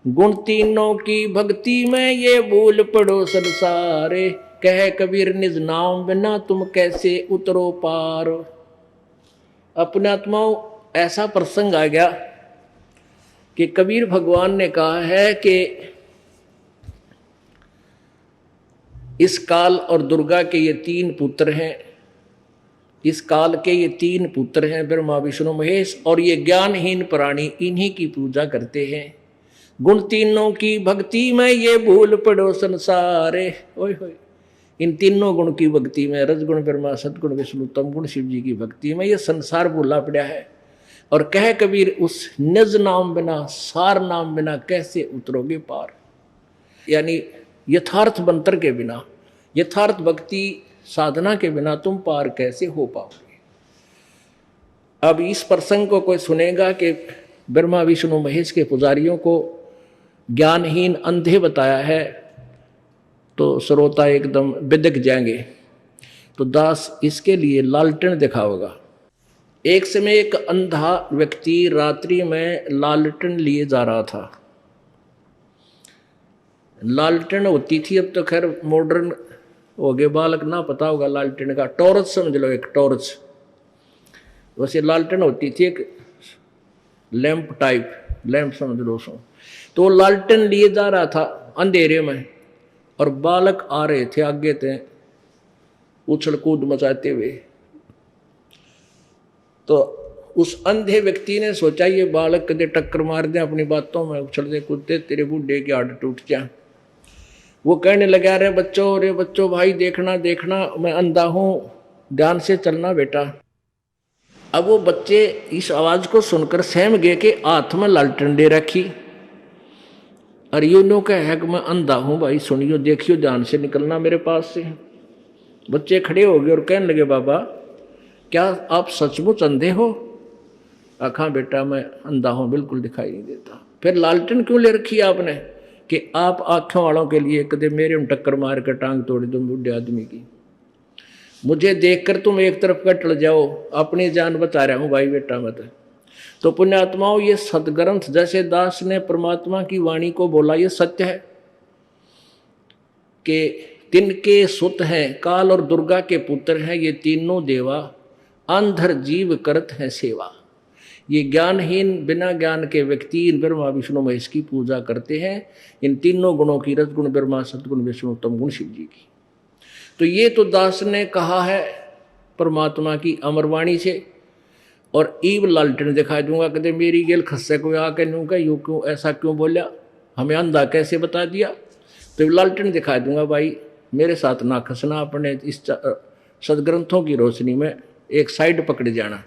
गुण तीनों की भक्ति में ये भूल पड़ो संसारे, कह कबीर निज नाम बिना तुम कैसे उतरो पार। अपने आत्माओं ऐसा प्रसंग आ गया कि कबीर भगवान ने कहा है कि इस काल और दुर्गा के ये तीन पुत्र हैं, इस काल के ये तीन पुत्र हैं ब्रह्मा विष्णु महेश, और ये ज्ञानहीन प्राणी इन्हीं की पूजा करते हैं। गुण तीनों की भक्ति में ये भूल पड़ो संसारे, ओए होए, इन तीनों गुण की भक्ति में, रजगुण ब्रह्मा सदगुण विष्णु तमगुण शिव जी की भक्ति में ये संसार भूला पड़ा है। और कह कबीर उस निज नाम बिना, सार नाम बिना कैसे उतरोगे पार। यानी यथार्थ मंत्र के बिना, यथार्थ भक्ति साधना के बिना तुम पार कैसे हो पाओगे। अब इस प्रसंग को कोई सुनेगा कि ब्रह्मा विष्णु महेश के पुजारियों को ज्ञानहीन अंधे बताया है, तो श्रोता एकदम बिदक जाएंगे। तो दास इसके लिए लालटेन दिखाओगा। एक समय एक अंधा व्यक्ति रात्रि में लालटेन लिए जा रहा था। लालटेन होती थी, अब तो खैर मॉडर्न हो गए, बालक ना पता होगा लालटेन का, टॉर्च समझ लो, एक टॉर्च। वैसे लालटेन होती थी एक लैंप टाइप, लैंप समझ लो सो। तो लालटेन लिए जा रहा था अंधेरे में, और बालक आ रहे थे आगे थे उछल कूद मचाते हुए। तो उस अंधे व्यक्ति ने सोचा ये बालक कदे टक्कर मार दे अपनी बातों में, उछलते कूदते, तेरे बूढ़े की हाथ टूट जाए। वो कहने लगा, रे बच्चों भाई देखना देखना, मैं अंधा हूं, ध्यान से चलना बेटा। अब वो बच्चे इस आवाज को सुनकर सहम गए कि हाथ में लालटेन दे रखी, और यूं कहे कि मैं अंधा हूं भाई, सुनियो देखियो, ध्यान से निकलना मेरे पास से। बच्चे खड़े हो गए और कहने लगे, बाबा क्या आप सचमुच अंधे हो? आखा बेटा मैं अंधा हूं, बिल्कुल दिखाई नहीं देता। फिर लालटेन क्यों ले रखी आपने? कि आप आंखों वालों के लिए कदे मेरे में टक्कर मार कर टांग तोड़ दो बूढ़े आदमी की, मुझे देखकर तुम एक तरफ का टल जाओ, अपनी जान बचा रहा हूं भाई बेटा मत। तो पुण्यात्माओं, ये सदग्रंथ जैसे दास ने परमात्मा की वाणी को बोला, ये सत्य है कि तिनके सुत हैं, काल और दुर्गा के पुत्र हैं ये तीनों देवा, अंधर जीव करत हैं सेवा। ये ज्ञानहीन बिना ज्ञान के व्यक्ति इन ब्रह्मा विष्णु महेश की पूजा करते हैं, इन तीनों गुणों की, रजगुण ब्रह्मा सदगुण विष्णु तमगुण शिव जी की। तो ये तो दास ने कहा है परमात्मा की अमरवाणी से, और ईव लालटेन दिखा दूंगा, कहते मेरी गेल खस्से को आके नू का यूं क्यों, ऐसा क्यों बोला, हमें अंधा कैसे बता दिया। तो लालटेन दिखा दूंगा भाई, मेरे साथ ना खसना, अपने इस सदग्रंथों की रोशनी में एक साइड पकड़ जाना।